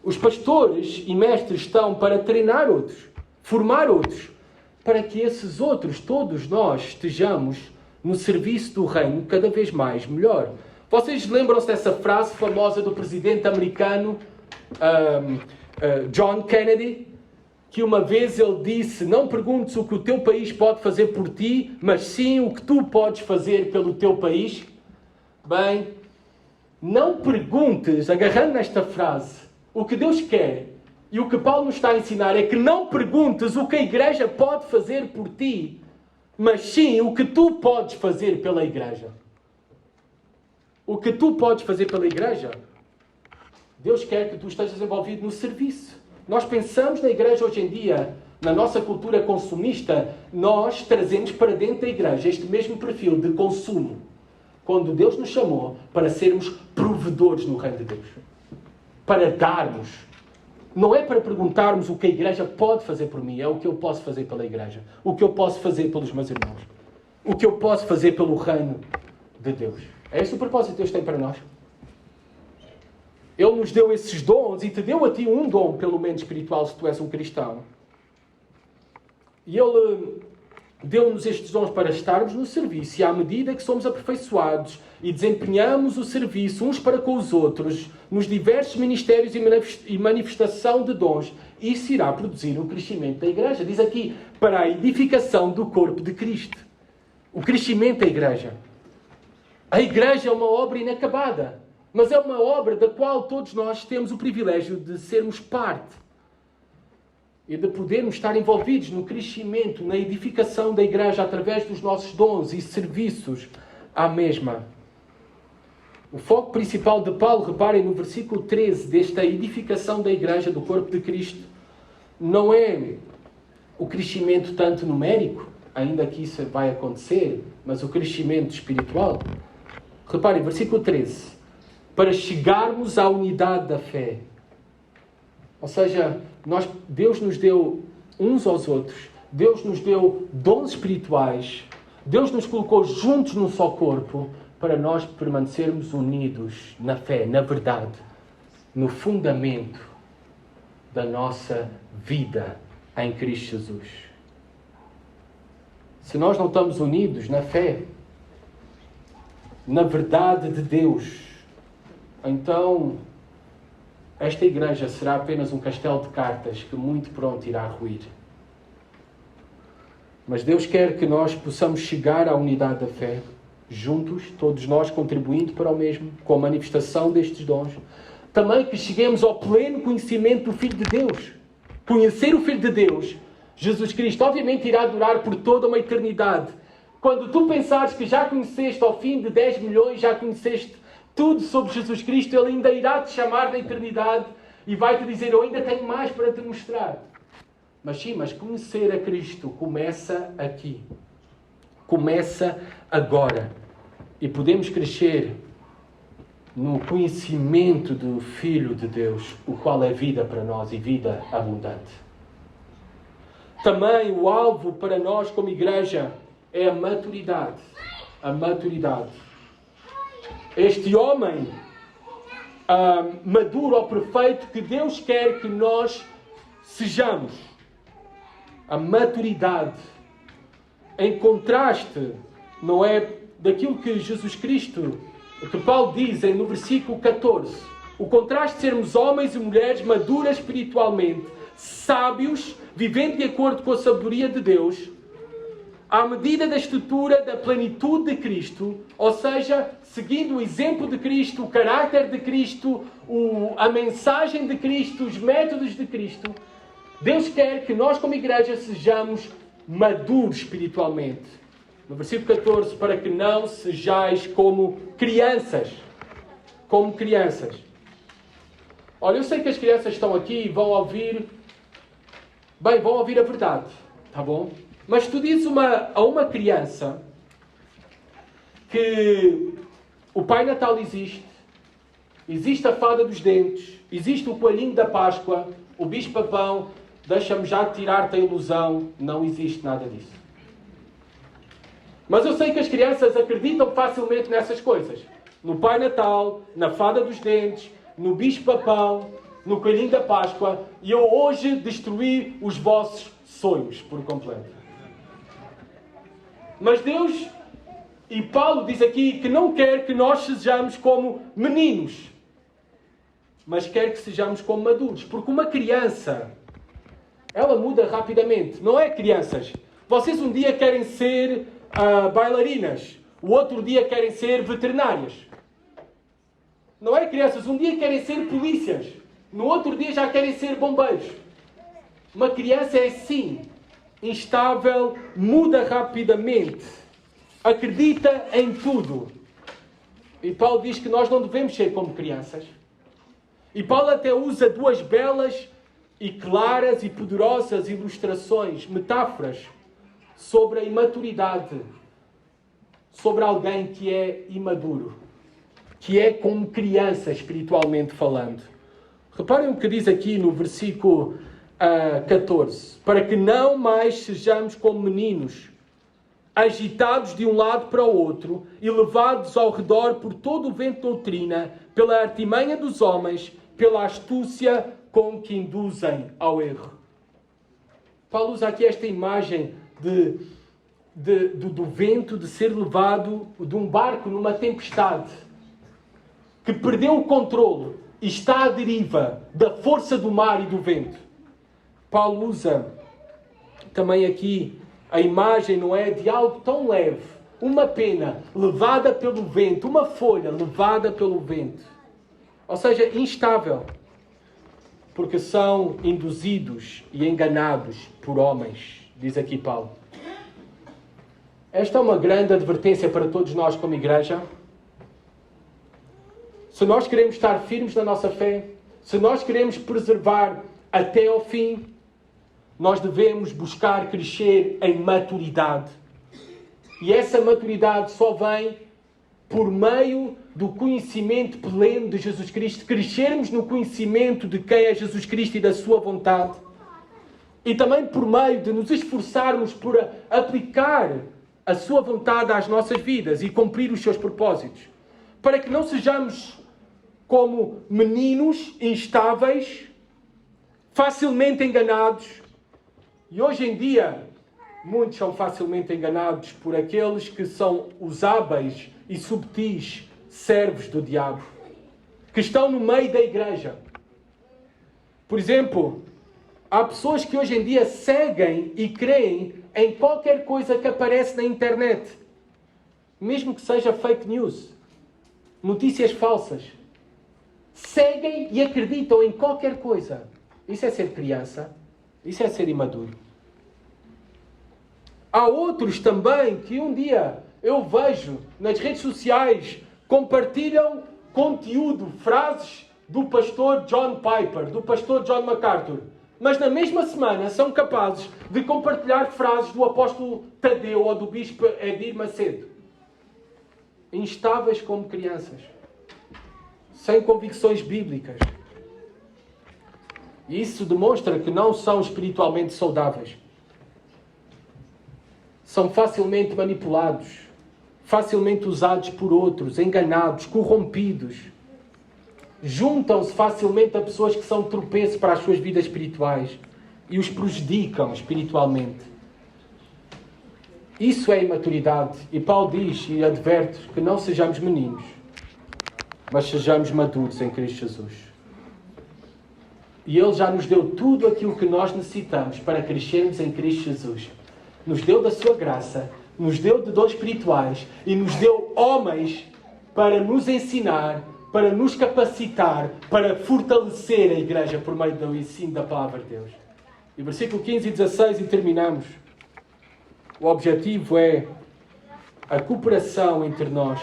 A: Os pastores e mestres estão para treinar outros, formar outros, para que esses outros, todos nós, estejamos no serviço do reino cada vez mais melhor. Vocês lembram-se dessa frase famosa do presidente americano John Kennedy? Que uma vez ele disse: não perguntes o que o teu país pode fazer por ti, mas sim o que tu podes fazer pelo teu país. Bem, não perguntes, agarrando nesta frase, o que Deus quer e o que Paulo nos está a ensinar é que não perguntes o que a igreja pode fazer por ti, mas sim o que tu podes fazer pela igreja. O que tu podes fazer pela igreja, Deus quer que tu estejas envolvido no serviço. Nós pensamos na igreja hoje em dia, na nossa cultura consumista, nós trazemos para dentro da igreja este mesmo perfil de consumo. Quando Deus nos chamou para sermos provedores no reino de Deus. Para darmos. Não é para perguntarmos o que a igreja pode fazer por mim, é o que eu posso fazer pela igreja. O que eu posso fazer pelos meus irmãos. O que eu posso fazer pelo reino de Deus. É esse o propósito que Deus tem para nós. Ele nos deu esses dons e te deu a ti um dom, pelo menos espiritual, se tu és um cristão. E Ele deu-nos estes dons para estarmos no serviço. E à medida que somos aperfeiçoados e desempenhamos o serviço uns para com os outros, nos diversos ministérios e manifestação de dons, isso irá produzir um crescimento da igreja. Diz aqui, para a edificação do corpo de Cristo. O crescimento da igreja. A igreja é uma obra inacabada, mas é uma obra da qual todos nós temos o privilégio de sermos parte e de podermos estar envolvidos no crescimento, na edificação da igreja através dos nossos dons e serviços à mesma. O foco principal de Paulo, reparem no versículo 13, desta edificação da igreja, do corpo de Cristo, não é o crescimento tanto numérico, ainda que isso vai acontecer, mas o crescimento espiritual. Reparem, versículo 13. Para chegarmos à unidade da fé. Ou seja, Deus nos deu uns aos outros. Deus nos deu dons espirituais. Deus nos colocou juntos num só corpo para nós permanecermos unidos na fé, na verdade, no fundamento da nossa vida em Cristo Jesus. Se nós não estamos unidos na fé, na verdade de Deus, então esta igreja será apenas um castelo de cartas que muito pronto irá ruir. Mas Deus quer que nós possamos chegar à unidade da fé, juntos, todos nós contribuindo para o mesmo, com a manifestação destes dons. Também que cheguemos ao pleno conhecimento do Filho de Deus. Conhecer o Filho de Deus, Jesus Cristo, obviamente irá durar por toda uma eternidade. Quando tu pensares que já conheceste ao fim de 10 milhões, já conheceste tudo sobre Jesus Cristo, Ele ainda irá te chamar na eternidade e vai-te dizer, eu ainda tenho mais para te mostrar. Mas sim, mas conhecer a Cristo começa aqui. Começa agora. E podemos crescer no conhecimento do Filho de Deus, o qual é vida para nós e vida abundante. Também o alvo para nós como igreja é a maturidade. A maturidade. Este homem maduro ou perfeito que Deus quer que nós sejamos. A maturidade. Em contraste, não é, daquilo que Jesus Cristo, que Paulo diz no versículo 14. O contraste de sermos homens e mulheres maduras espiritualmente, sábios, vivendo de acordo com a sabedoria de Deus, à medida da estrutura da plenitude de Cristo, ou seja, seguindo o exemplo de Cristo, o caráter de Cristo, a mensagem de Cristo, os métodos de Cristo, Deus quer que nós como igreja sejamos maduros espiritualmente. No versículo 14, para que não sejais como crianças. Como crianças. Olha, eu sei que as crianças estão aqui e vão ouvir a verdade, tá bom? Mas tu dizes a uma criança que o Pai Natal existe a fada dos dentes, existe o coelhinho da Páscoa, o bicho-papão, deixa-me já tirar-te a ilusão, não existe nada disso. Mas eu sei que as crianças acreditam facilmente nessas coisas. No Pai Natal, na fada dos dentes, no bicho-papão, no coelhinho da Páscoa, e eu hoje destruí os vossos sonhos por completo. Mas Deus, e Paulo diz aqui, que não quer que nós sejamos como meninos, mas quer que sejamos como maduros. Porque uma criança, ela muda rapidamente. Não é, crianças? Vocês um dia querem ser bailarinas, o outro dia querem ser veterinárias. Não é, crianças? Um dia querem ser polícias, no outro dia já querem ser bombeiros. Uma criança é assim, instável, muda rapidamente, acredita em tudo. E Paulo diz que nós não devemos ser como crianças. E Paulo até usa duas belas e claras e poderosas ilustrações, metáforas, sobre a imaturidade, sobre alguém que é imaduro, que é como criança espiritualmente falando. Reparem o que diz aqui no versículo 14. Para que não mais sejamos como meninos, agitados de um lado para o outro e levados ao redor por todo o vento de doutrina, pela artimanha dos homens, pela astúcia com que induzem ao erro. Paulo usa aqui esta imagem do vento, de ser levado de um barco numa tempestade, que perdeu o controle e está à deriva da força do mar e do vento. Paulo usa também aqui a imagem, não é, de algo tão leve, uma pena levada pelo vento, uma folha levada pelo vento. Ou seja, instável, porque são induzidos e enganados por homens, diz aqui Paulo. Esta é uma grande advertência para todos nós como igreja. Se nós queremos estar firmes na nossa fé, se nós queremos preservar até ao fim, nós devemos buscar crescer em maturidade. E essa maturidade só vem por meio do conhecimento pleno de Jesus Cristo, crescermos no conhecimento de quem é Jesus Cristo e da sua vontade. E também por meio de nos esforçarmos por aplicar a sua vontade às nossas vidas e cumprir os seus propósitos. Para que não sejamos como meninos instáveis, facilmente enganados. E hoje em dia, muitos são facilmente enganados por aqueles que são os hábeis e subtis servos do diabo, que estão no meio da igreja. Por exemplo, há pessoas que hoje em dia seguem e creem em qualquer coisa que aparece na internet, mesmo que seja fake news, notícias falsas. Seguem e acreditam em qualquer coisa. Isso é ser criança. Isso é ser imaduro. Há outros também que um dia eu vejo nas redes sociais, compartilham conteúdo, frases do pastor John Piper, do pastor John MacArthur. Mas na mesma semana são capazes de compartilhar frases do apóstolo Tadeu ou do bispo Edir Macedo. Instáveis como crianças. Sem convicções bíblicas. E isso demonstra que não são espiritualmente saudáveis. São facilmente manipulados, facilmente usados por outros, enganados, corrompidos. Juntam-se facilmente a pessoas que são tropeço para as suas vidas espirituais e os prejudicam espiritualmente. Isso é imaturidade. E Paulo diz e adverte que não sejamos meninos, mas sejamos maduros em Cristo Jesus. E Ele já nos deu tudo aquilo que nós necessitamos para crescermos em Cristo Jesus. Nos deu da sua graça, nos deu de dons espirituais e nos deu homens para nos ensinar, para nos capacitar, para fortalecer a igreja por meio do ensino da palavra de Deus. E versículo 15 e 16 e terminamos. O objetivo é a cooperação entre nós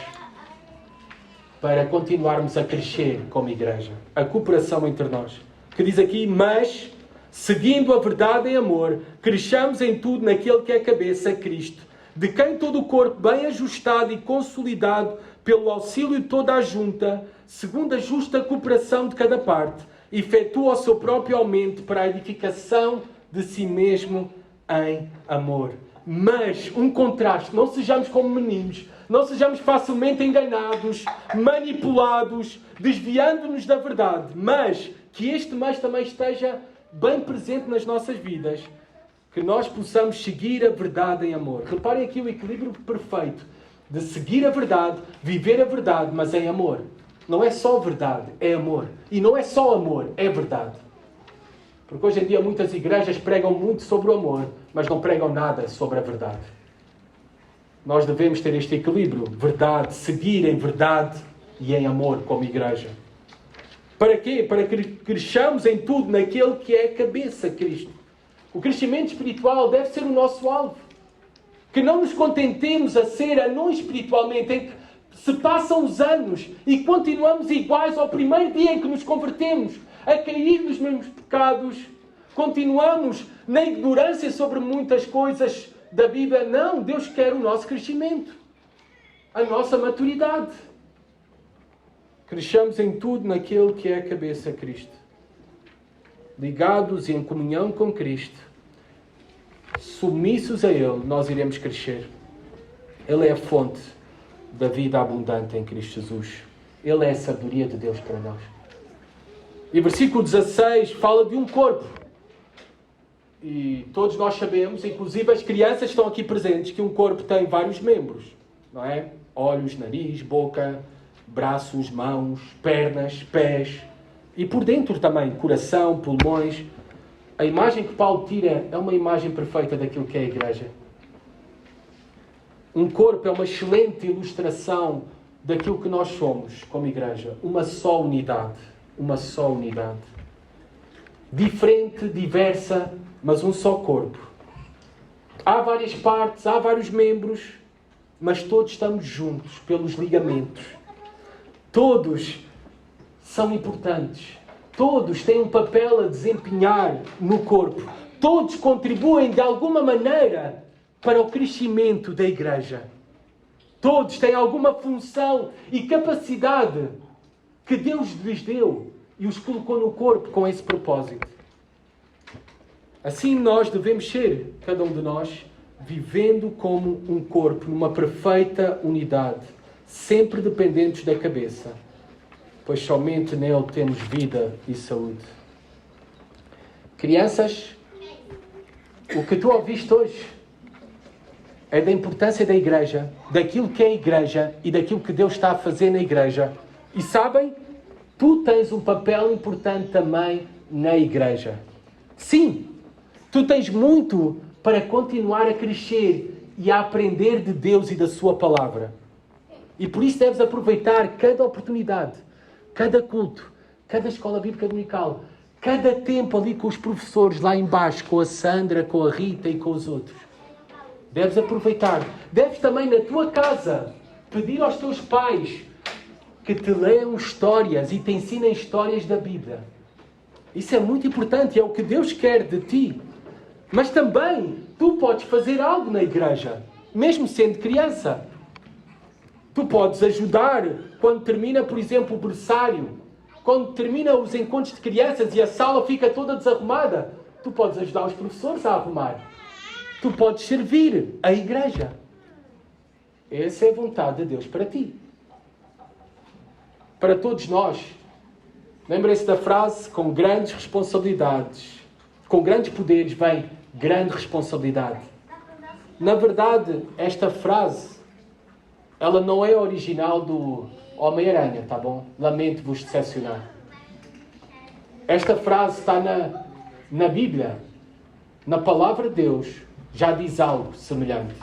A: para continuarmos a crescer como igreja. A cooperação entre nós. Que diz aqui, mas, seguindo a verdade em amor, cresçamos em tudo naquele que é a cabeça, Cristo, de quem todo o corpo, bem ajustado e consolidado pelo auxílio de toda a junta, segundo a justa cooperação de cada parte, efetua o seu próprio aumento para a edificação de si mesmo em amor. Mas, um contraste, não sejamos como meninos, não sejamos facilmente enganados, manipulados, desviando-nos da verdade, mas que este mais também esteja bem presente nas nossas vidas, que nós possamos seguir a verdade em amor. Reparem aqui o equilíbrio perfeito de seguir a verdade, viver a verdade, mas em amor. Não é só verdade, é amor. E não é só amor, é verdade. Porque hoje em dia muitas igrejas pregam muito sobre o amor, mas não pregam nada sobre a verdade. Nós devemos ter este equilíbrio. Verdade, seguir em verdade e em amor como igreja. Para quê? Para que cresçamos em tudo naquele que é a cabeça, Cristo. O crescimento espiritual deve ser o nosso alvo. Que não nos contentemos a ser anões espiritualmente, em que se passam os anos e continuamos iguais ao primeiro dia em que nos convertemos, a cair nos mesmos pecados, continuamos na ignorância sobre muitas coisas da Bíblia. Não, Deus quer o nosso crescimento, a nossa maturidade. Cresçamos em tudo naquele que é a cabeça, Cristo. Ligados e em comunhão com Cristo, submissos a Ele, nós iremos crescer. Ele é a fonte da vida abundante em Cristo Jesus. Ele é a sabedoria de Deus para nós. E versículo 16 fala de um corpo. E todos nós sabemos, inclusive as crianças estão aqui presentes, que um corpo tem vários membros, não é? Olhos, nariz, boca, braços, mãos, pernas, pés. E por dentro também, coração, pulmões. A imagem que Paulo tira é uma imagem perfeita daquilo que é a igreja. Um corpo é uma excelente ilustração daquilo que nós somos como igreja. Uma só unidade. Uma só unidade. Diferente, diversa, mas um só corpo. Há várias partes, há vários membros, mas todos estamos juntos pelos ligamentos. Todos são importantes. Todos têm um papel a desempenhar no corpo. Todos contribuem de alguma maneira para o crescimento da igreja. Todos têm alguma função e capacidade que Deus lhes deu e os colocou no corpo com esse propósito. Assim nós devemos ser, cada um de nós, vivendo como um corpo, numa perfeita unidade, sempre dependentes da cabeça, pois somente nele temos vida e saúde. Crianças, o que tu ouviste hoje é da importância da igreja, daquilo que é a igreja e daquilo que Deus está a fazer na igreja. E sabem, tu tens um papel importante também na igreja. Sim, tu tens muito para continuar a crescer e a aprender de Deus e da sua palavra. E por isso deves aproveitar cada oportunidade, cada culto, cada escola bíblica dominical, cada tempo ali com os professores lá embaixo, com a Sandra, com a Rita e com os outros. Deves aproveitar. Deves também na tua casa pedir aos teus pais que te leiam histórias e te ensinem histórias da Bíblia. Isso é muito importante, é o que Deus quer de ti. Mas também, tu podes fazer algo na igreja, mesmo sendo criança. Tu podes ajudar quando termina, por exemplo, o berçário. Quando termina os encontros de crianças e a sala fica toda desarrumada. Tu podes ajudar os professores a arrumar. Tu podes servir a igreja. Essa é a vontade de Deus para ti. Para todos nós. Lembrem-se da frase, com grandes responsabilidades, com grandes poderes vem grande responsabilidade. Na verdade, esta frase, ela não é original do Homem-Aranha, tá bom? Lamento-vos decepcionar. Esta frase está na Bíblia, na palavra de Deus, já diz algo semelhante.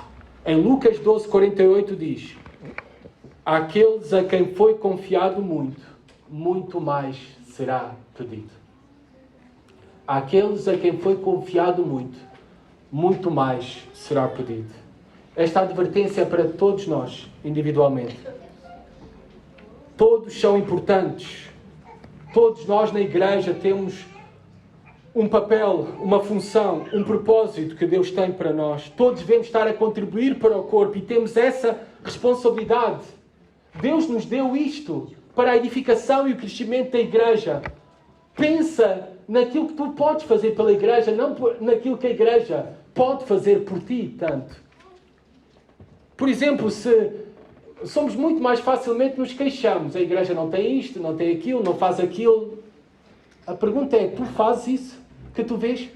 A: Em Lucas 12:48 diz: àqueles a quem foi confiado muito, muito mais será pedido. Àqueles a quem foi confiado muito, muito mais será pedido. Esta advertência é para todos nós, individualmente. Todos são importantes. Todos nós na igreja temos um papel, uma função, um propósito que Deus tem para nós. Todos devemos estar a contribuir para o corpo e temos essa responsabilidade. Deus nos deu isto para a edificação e o crescimento da igreja. Pensa naquilo que tu podes fazer pela igreja, não naquilo que a igreja pode fazer por ti, tanto. Por exemplo, se somos muito mais facilmente nos queixamos. A igreja não tem isto, não tem aquilo, não faz aquilo. A pergunta é, tu fazes isso que tu vês?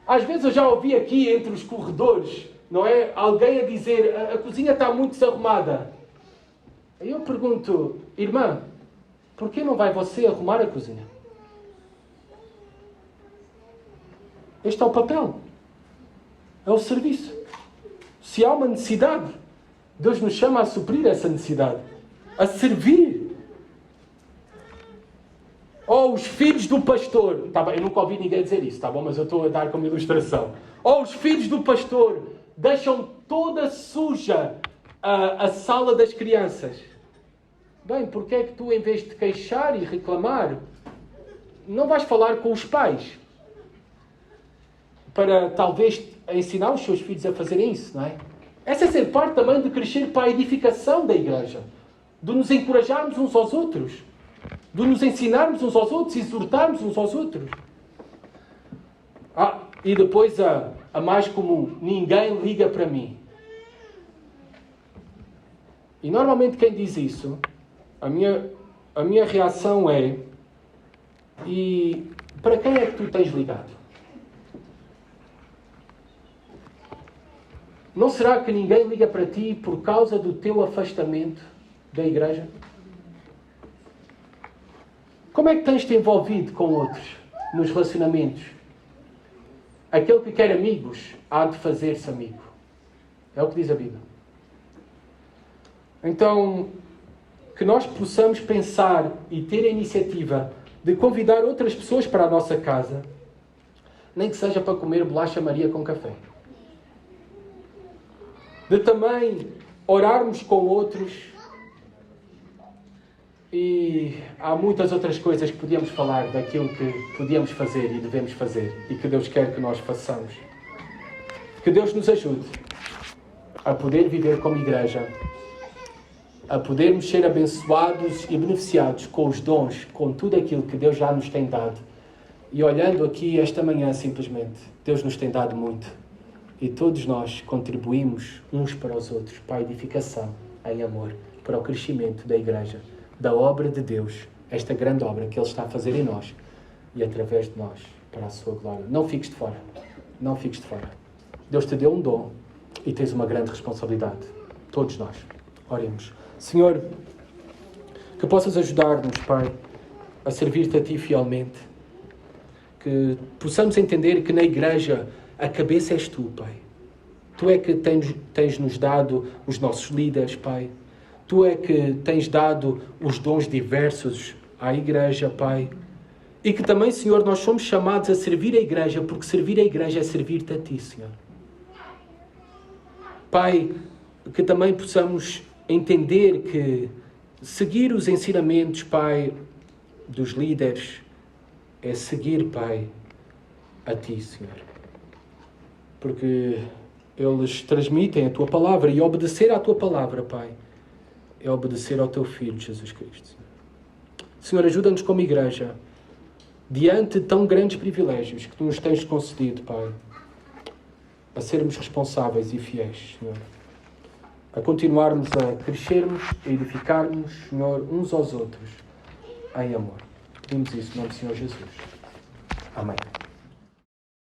A: Às vezes eu já ouvi aqui entre os corredores, não é? Alguém a dizer, a cozinha está muito desarrumada. Aí eu pergunto, irmã, por que não vai você arrumar a cozinha? Este é o papel. É o serviço. Se há uma necessidade, Deus nos chama a suprir essa necessidade. A servir. Ou os filhos do pastor. Tá bem, eu nunca ouvi ninguém dizer isso, tá bom? Mas eu estou a dar como ilustração. Ou os filhos do pastor deixam toda suja a sala das crianças. Bem, porque é que tu, em vez de te queixar e reclamar, não vais falar com os pais? Para talvez ensinar os seus filhos a fazerem isso, não é? Essa é ser parte também de crescer para a edificação da igreja. De nos encorajarmos uns aos outros. De nos ensinarmos uns aos outros, exortarmos uns aos outros. E depois a mais comum, ninguém liga para mim. E normalmente quem diz isso, a minha reação é, e para quem é que tu tens ligado? Não será que ninguém liga para ti por causa do teu afastamento da igreja? Como é que tens-te envolvido com outros nos relacionamentos? Aquele que quer amigos há de fazer-se amigo. É o que diz a Bíblia. Então, que nós possamos pensar e ter a iniciativa de convidar outras pessoas para a nossa casa, nem que seja para comer bolacha Maria com café. De também orarmos com outros. E há muitas outras coisas que podíamos falar daquilo que podíamos fazer e devemos fazer e que Deus quer que nós façamos. Que Deus nos ajude a poder viver como igreja, a podermos ser abençoados e beneficiados com os dons, com tudo aquilo que Deus já nos tem dado. E olhando aqui esta manhã simplesmente, Deus nos tem dado muito. E todos nós contribuímos uns para os outros, para a edificação, em amor, para o crescimento da igreja, da obra de Deus, esta grande obra que Ele está a fazer em nós e através de nós, para a sua glória. Não fiques de fora. Não fiques de fora. Deus te deu um dom e tens uma grande responsabilidade. Todos nós. Oremos. Senhor, que possas ajudar-nos, Pai, a servir-te a Ti fielmente. Que possamos entender que na igreja a cabeça és Tu, Pai. Tu é que tens-nos dado os nossos líderes, Pai. Tu é que tens dado os dons diversos à igreja, Pai. E que também, Senhor, nós somos chamados a servir a igreja, porque servir a igreja é servir-te a Ti, Senhor. Pai, que também possamos entender que seguir os ensinamentos, Pai, dos líderes é seguir, Pai, a Ti, Senhor. Porque eles transmitem a Tua palavra e obedecer à Tua palavra, Pai, é obedecer ao Teu Filho, Jesus Cristo, Senhor. Senhor, ajuda-nos como igreja, diante de tão grandes privilégios que Tu nos tens concedido, Pai, a sermos responsáveis e fiéis, Senhor. A continuarmos a crescermos, a edificarmos, Senhor, uns aos outros, em amor. Pedimos isso em nome do Senhor Jesus. Amém.